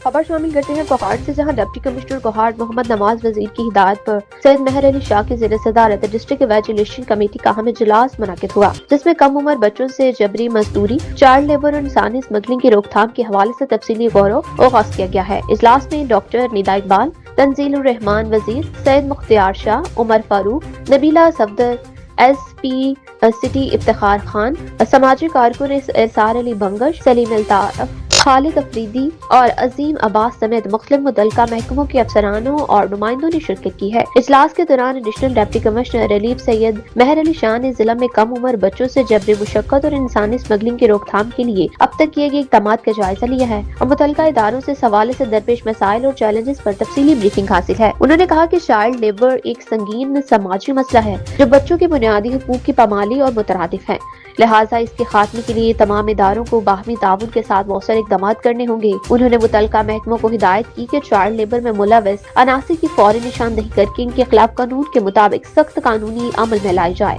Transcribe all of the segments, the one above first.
खबर शामिल करते हैं कोहाट से, जहां डिप्टी कमिश्नर कोहाट मोहम्मद नवाज वजीर की हिदायत पर सैयद मेहर अली शाह की ज़ेर सदारत डिस्ट्रिक्ट इवेल्युएशन कमेटी का अहम इजलास मुनक्किद हुआ, जिसमें कम उम्र बच्चों से जबरी मजदूरी, चाइल्ड लेबर और इंसानी स्मगलिंग की रोकथाम के हवाले से तफसीली गौर व आगाज किया गया है। इजलास में डॉक्टर निदा इकबाल, तंजीलुर रहमान वजीर, सैयद मुख्तियार शाह, उमर फारूक, नबीला सफदर, SP सिटी इफ्तिखार खान, समाजी कारकुन एसार अली बंगश, सलीम अल्ताफ, खालिद अफरीदी और अजीम अब्बास समेत मुख्तलिफ मुतल्लिका महकमों के अफसरानों और नुमाइंदों ने शिरकत की है। इजलास के दौरान additional deputy commissioner relief Syed Mehar Ali Shah ने जिला में कम उम्र बच्चों से जबरी मुशक्कत और इंसानी स्मगलिंग की रोकथाम के लिए अब तक किए गए इक़दाम का जायजा लिया है और मुतल्लिका इदारों से इस हवाले से दरपेश मसाइल और चैलेंजेस पर तफसीली ब्रीफिंग हासिल है। उन्होंने कहा कि चाइल्ड लेबर एक संगीन समाजी मसला है जो बच्चों के बुनियादी हुकूक की पामाली और मुतरादिफ है, लिहाजा इसके खात्मे के लिए तमाम इदारों को बाहमी ताउन के साथ मौसर इक़दाम करने होंगे। उन्होंने मुतल्लिका महकमों को हिदायत की कि चाइल्ड लेबर में मुलव्वस अनासिर की फौरी निशानदही करके इनके खिलाफ कानून के मुताबिक सख्त कानूनी अमल में लाई जाए।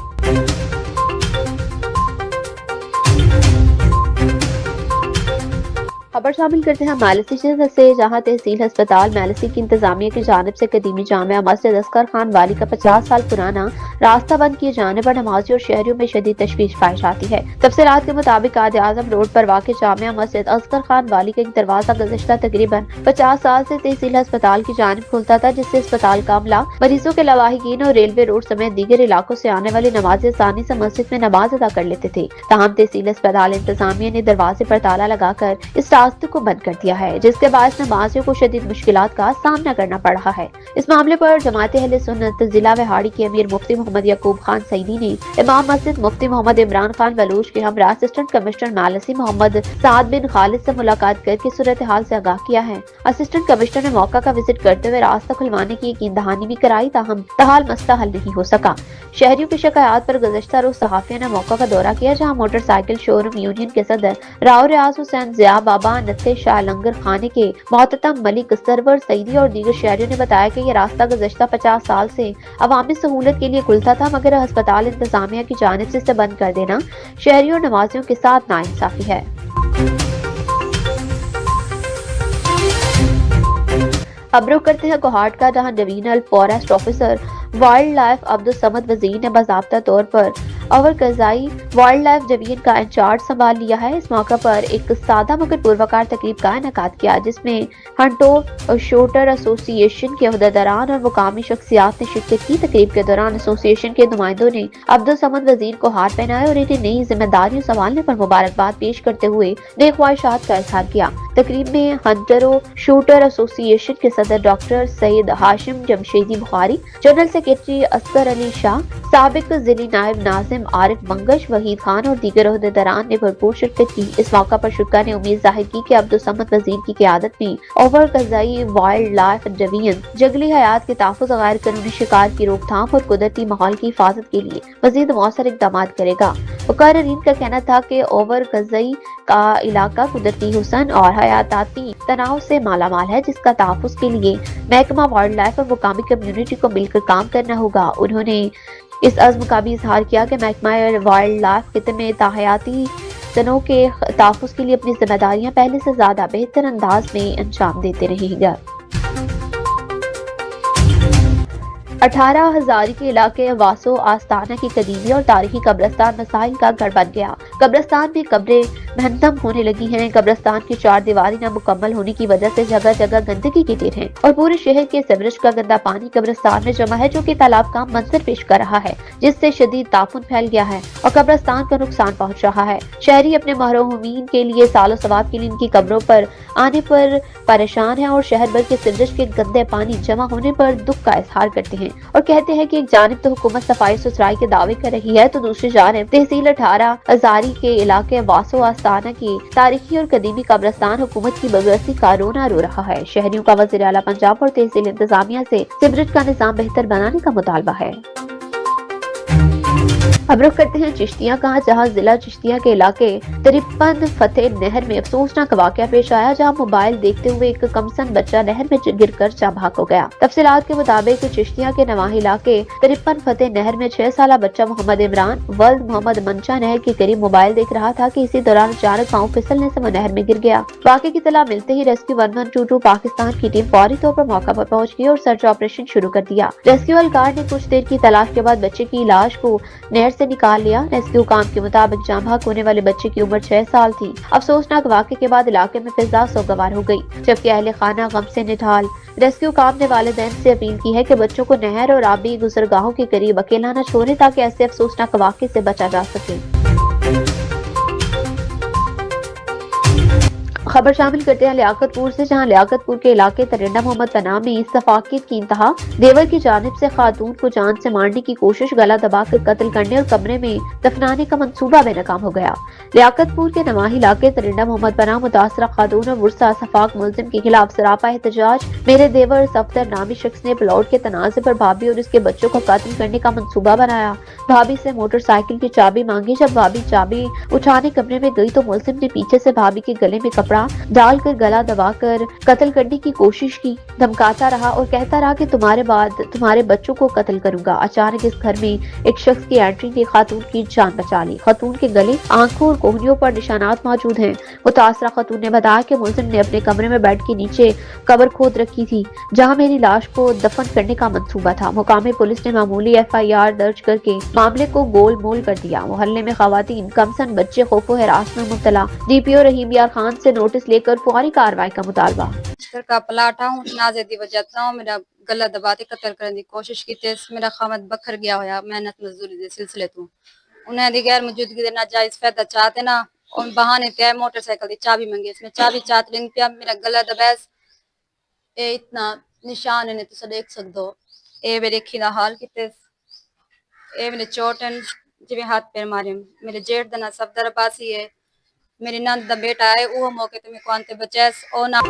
खबर शामिल करते हैं मैलसी से, जहां तहसील अस्पताल मैलसी की इंतजामिया की जानिब से कदीमी जामिया मस्जिद असगर खान वाली का 50 साल पुराना रास्ता बंद किए जाने पर नमाजी और शहरियों में शदीद तशवीश पाई जाती है। तफसीलात के मुताबिक कायद आजम रोड पर वाक़ जामिया मस्जिद असगर खान वाली का एक दरवाजा गुज़श्ता तकरीबन 50 साल से तहसील अस्पताल की जानिब खुलता था, जिससे अस्पताल का अमला, मरीजों के लवाहिकीन और रेलवे रोड समेत दीगर इलाकों से आने वाले नमाज़ आसानी से मस्जिद में नमाज अदा कर लेते थे। ताहम तहसील अस्पताल इंतजामिया ने दरवाजे पर ताला लगाकर इस रास्ते को बंद कर दिया है, जिसके बाद नमाजियों को शदीद मुश्किलात का सामना करना पड़ रहा है। इस मामले पर जमात अहले सुन्नत जिला वहाड़ी के अमीर मुफ्ती मोहम्मद यकूब खान सईदी ने इमाम मस्जिद मुफ्ती मोहम्मद इमरान खान बलूच के हमरा असिस्टेंट कमिश्नर मैलसी मोहम्मद साद बिन खालिद से मुलाकात करके सूरत हाल से आगाह किया है। असिस्टेंट कमिश्नर ने मौका का विजिट करते हुए रास्ता खुलवाने की यकीन दहानी भी कराई, ताहम तहाल मसला हल नहीं हो सका। शहरियों की शिकायत पर गुज़श्ता रोज सहाफियों ने मौका का दौरा किया, जहाँ मोटरसाइकिल शोरूम यूनियन के सदर राव रियाज हुसैन, जिया बाबा, नत्ते शाह, लंगर खाने के मोहतरम मलिक सरवर सईदी और दीगर शहरियों ने बताया कि यह रास्ता गुज़श्ता 50 साल से अवामी सहूलत के लिए खुलता था, मगर अस्पताल इंतजामिया की जानिब से इसे बंद कर देना शहरियों और नमाजियों के साथ नाइंसाफी है। अब रुख करते हैं कोहाट का, जहां divisional forest officer wild life Abdul Samad वजीर ने बाज़ाब्ता तौर पर ओवर कज़ाई वाइल्ड लाइफ डिवीजन का इंचार्ज संभाल लिया है। इस मौका पर एक सादा मगर पुरवकार तकरीब का इनेकाद किया, जिसमें हंटो शूटर एसोसिएशन के अहदेदारान और मुकामी शख्सियात ने शिरकत की। तकरीब के दौरान एसोसिएशन के नुमाइंदों ने अब्दुल समद वजीर को हार पहनाए और इन्हें नई जिम्मेदारियों संभालने पर मुबारकबाद पेश करते हुए नेक ख्वाहिशात का इजहार किया। तकरीब में हंटरो शूटर एसोसिएशन के सदर doctor Saeed Hashim Jamshedi Bukhari, general secretary Asghar Ali Shah, साबिक जिली नायब नाजिम आरिफ मंगश, वहीद खान और दीगर अहदेदारान ने भरपूर शिरकत की। इस मौका पर शुरा ने उम्मीद जाहिर की कि अब्दुल समद वजीर की क़यादत में ओवर कज़ाई वाइल्ड लाइफ डिवीजन जंगली हयात के तहफ़्फ़ुज़, गैर कानूनी शिकार की रोकथाम और कुदरती माहौल की हिफाजत के लिए मज़ीद मौसर इक़दाम करेगा। मुक़र्रीरीन का कहना था कि ओवर कज़ाई का इलाका कुदरती हुस्न और हयाताती तनाव से मालामाल है, जिसका तहफ़्फ़ुज़ के लिए महकमा वाइल्ड लाइफ और मुकामी कम्युनिटी को मिलकर काम करना होगा। उन्होंने इस अज़्म का भी इजहार किया कि महकमा वाइल्ड लाइफ खित्ते में ताहयाती तनों के तहफ़्फ़ुज़ के लिए अपनी जिम्मेदारियां पहले से ज्यादा बेहतर अंदाज में अंजाम देते रहेंगे। 18,000 के इलाके वासो आस्ताना की कदीमी और तारीखी कब्रिस्तान मसाइल का गढ़ बन गया। कब्रिस्तान में कब्रें महंतम होने लगी हैं। कब्रिस्तान की 4 दीवारी न मुकम्मल होने की वजह से जगह जगह गंदगी के ढेर हैं और पूरे शहर के सीवरेज का गंदा पानी कब्रिस्तान में जमा है, जो कि तालाब का मंजर पेश कर रहा है, जिससे शदीद ताफुन फैल गया है और कब्रिस्तान को नुकसान पहुँच रहा है। शहरी अपने महरूमीन के लिए सालों सवाब के लिए इनकी कब्रों पर आने पर परेशान है और शहर भर के सीवरेज के गंदे पानी जमा होने पर दुख का इजहार करते हैं और कहते हैं कि एक जानिब तो हुकूमत सफाई सुथराई के दावे कर रही है, तो दूसरी जानिब तहसील 18 हजारी के इलाके वासो आस्ताना की तारीखी और कदीमी कब्रिस्तान हुकूमत की बगरसी का रोना रो रहा है। शहरियों का वज़ीर आला पंजाब और तहसील इंतजामिया से सीवरेज का निजाम बेहतर बनाने का मुतालबा है। अब रुख करते हैं चिश्तिया का, जहां जिला चिश्तिया के इलाके 53 फतेह नहर में अफसोसनाक वाकया पेश आया, जहां मोबाइल देखते हुए एक कमसन बच्चा नहर में गिरकर चाभाक हो गया। तफसीलात के मुताबिक चिश्तिया के नवाही इलाके 53 फतेह नहर में 6 साला बच्चा मोहम्मद इमरान वल्द मोहम्मद मंचा नहर के करीब मोबाइल देख रहा था कि इसी दौरान अचानक पांव फिसलने से वो नहर में गिर गया। वाकये की इत्तला मिलते ही रेस्क्यू 1122 पाकिस्तान की टीम फौरी तौर पर मौका पर पहुंच गई और सर्च ऑपरेशन शुरू कर दिया। रेस्क्यू एहलकार ने कुछ देर की तलाश के बाद बच्चे की लाश को नहर से निकाल लिया। रेस्क्यू काम के मुताबिक जांभाक होने वाले बच्चे की उम्र 6 साल थी। अफसोसनाक वाक़े के बाद इलाके में फिजा सोगवार हो गई, जबकि अहले खाना गम से निठाल। रेस्क्यू काम ने वालिदैन से अपील की है कि बच्चों को नहर और आबी गुजरगाहों के करीब अकेला न छोड़े, ताकि ऐसे अफसोसनाक वाक़े से बचा जा सके। खबर शामिल करते हैं लियाकतपुर से, जहां लियाकतपुर के इलाके तरिंडा मोहम्मद पनाह में इस सफाकियत की इंतहा। देवर की जानिब से खातून को जान से मारने की कोशिश, गला दबाकर कत्ल करने और कमरे में दफनाने का मंसूबा बेनकाम हो गया। लियाकतपुर के नवाही इलाके तरिंडा मोहम्मद पनाह मुतासरा खातून और वुरसा सफाक मुलजिम के खिलाफ सरापा एहतजाज। मेरे देवर सफदर नामी शख्स ने प्लॉट के तनाजे पर भाभी और उसके बच्चों को कत्ल करने का मंसूबा बनाया। भाभी से मोटरसाइकिल की चाबी मांगी। जब भाभी चाबी उठाने कमरे में गई तो मुलजिम ने पीछे से भाभी के गले में कपड़ा डालकर गला दबाकर कत्ल करने की कोशिश की। धमकाता रहा और कहता रहा कि तुम्हारे बाद तुम्हारे बच्चों को कत्ल करूंगा। अचानक इस घर में एक शख्स की एंट्री ने खातून की जान बचा ली। खातून के गले, आंखों और कोहनियों पर निशानात मौजूद हैं। मुतासरा खातून ने बताया कि मुलजिम ने अपने कमरे में बेड के नीचे कब्र खोद रखी थी, जहां मेरी लाश को दफन करने का मंसूबा था। मुकामी पुलिस ने मामूली FIR दर्ज करके मामले को गोल मोल कर दिया। मोहल्ले में खवातीन, कमसन बच्चे खौफो हरास में मुब्तला। DPO रहीम यार खान से नोटिस लेकर फौरी कार्रवाई का मुतालबा। का पलाटा हूं नाज़े दी वजह तो मेरा गला दबाते कत्ल करने की कोशिश की थे। मेरा खामद बखर गया होया मेहनत मजदूरी दे सिलसिले तो उन्हें दी गैर मौजूदगी दे नाजायज फायदा चाहते ना और बहाने ते मोटरसाइकिल दी चाबी मंगी। इसमें चाबी चात लिंग पे मेरा गला दबास ए इतना निशान ने तुस देख सकदो। ए मेरे खिला हाल किते ए मेरे चोटन जिवें हाथ पैर मारे। मेरे जेठ दा ना सफदर पासी है। मेरी नंद दा बेटा है वो मौके ते मेरे को आंते बचैस ओ ना।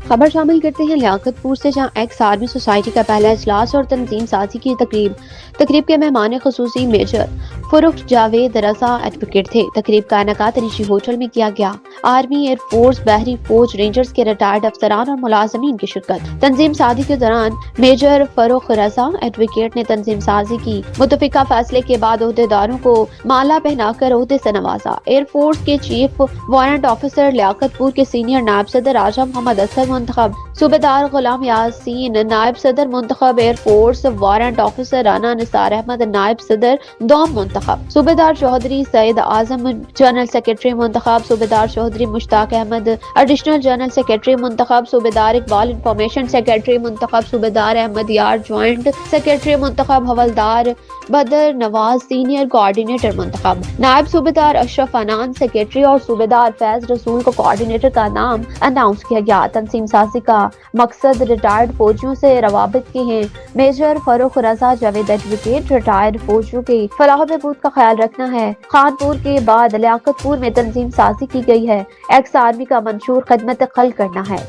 खबर शामिल करते हैं लियाकतपुर से, जहां एक्स आर्मी सोसाइटी का पहला इजलास और तंजीम साजी की तकरीब के मेहमान खुसूसी मेजर फरुख जावेद रजा एडवोकेट थे। तकरीब का इनेकाद रिशी होटल में किया गया। आर्मी, एयरफोर्स, बहरी फौज, रेंजर्स के रिटायर्ड अफसरान और मुलाजमीन की शिरकत। तंजीम साजी के दौरान मेजर फरुख रजा एडवोकेट ने तंजीम साजी की मुतफिका फैसले के बाद ओहदेदारों को माला पहनाकर ओहदे से नवाजा। एयरफोर्स के चीफ वारंट ऑफिसर लियाकतपुर के सीनियर नायब सदर राजा मोहम्मद असद मुंतखब, सूबेदार गुलाम यासीन नायब सदर मुंतखब, air force warrant officer Rana Nisar Ahmed नायब सदर दौम मुंतखब, सूबेदार चौधरी सईद आजम जनरल सेक्रेटरी मुंतखब, सूबेदार Chaudhry Mushtaq Ahmed additional general secretary मुंतखब, सूबेदार इकबाल इंफॉर्मेशन सेक्रेटरी मुंतखब, सूबेदार अहमद यार ज्वाइंट सेक्रेटरी मुंतखब, हवलदार बदर नवाज सीनियर कोऑर्डिनेटर मुंतखब, नायब सूबेदार अशरफ अनान सेक्रेटरी और सूबेदार फैज रसूल को कोऑर्डिनेटर का नाम अनाउंस किया गया। तंजीम साजी का मकसद रिटायर्ड फौजियों से रवाबित के हैं। मेजर फरुख रजा जावेद एडवोकेट रिटायर्ड फौजियों के फलाह बहबूद का ख्याल रखना है। खानपुर के बाद लियाकतपुर में तंजीम साजी की गई है। एक्स आर्मी का मंशूर खिदमत खल करना है।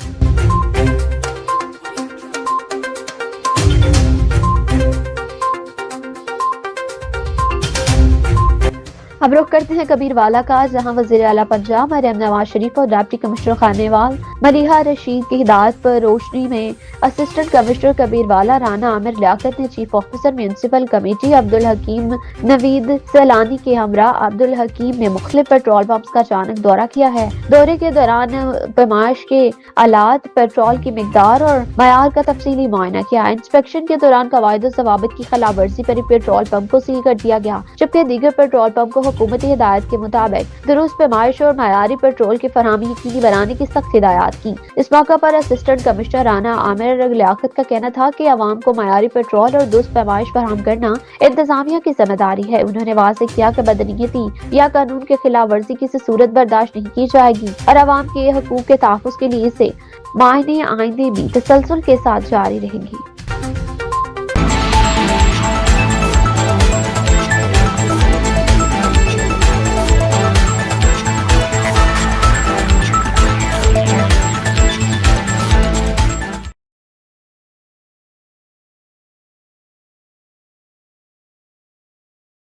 अब रुख करते हैं कबीरवाला का, जहां वज़ीर आला पंजाब मरियम नवाज शरीफ और डिप्टी कमिश्नर खानेवाल मलिहा रशीद की हिदायत पर रोशनी में असिस्टेंट कमिश्नर कबीरवाला राना आमिर लियाकत ने chief officer municipal committee Abdul Hakeem Naveed Sailani के हमरा अब्दुल हकीम ने मुख्तलिफ पेट्रोल पंप्स का अचानक दौरा किया है। दौरे के दौरान पैमाइश के आलात, पेट्रोल की मिकदार और मयार का तफसीली मुआयना किया। इंस्पेक्शन के दौरान कवायद ज़वाबित की खिलाफवर्जी पर पेट्रोल पंप को सील कर दिया गया, जबकि दीगर पेट्रोल पंप को हुकूमती हिदायत के मुताबिक दुरुस्त पैमाइश और मयारी पेट्रोल की फराहमी यकीनी बनाने की सख्त हिदायत की। इस मौका पर असिस्टेंट कमिश्नर राना आमिर लियाकत का कहना था कि अवाम को मयारी पेट्रोल और दुरुस्त पैमाइश फराहम करना इंतजामिया की जिम्मेदारी है। उन्होंने वाज़ेह किया कि बदनीयती या कानून के खिलाफ वर्जी किसी सूरत बर्दाश्त नहीं की जाएगी और अवाम के हकूक के तहफ़्फ़ुज़ के लिए इसे मायने आइंदे भी तसलसल के साथ जारी रहेंगी।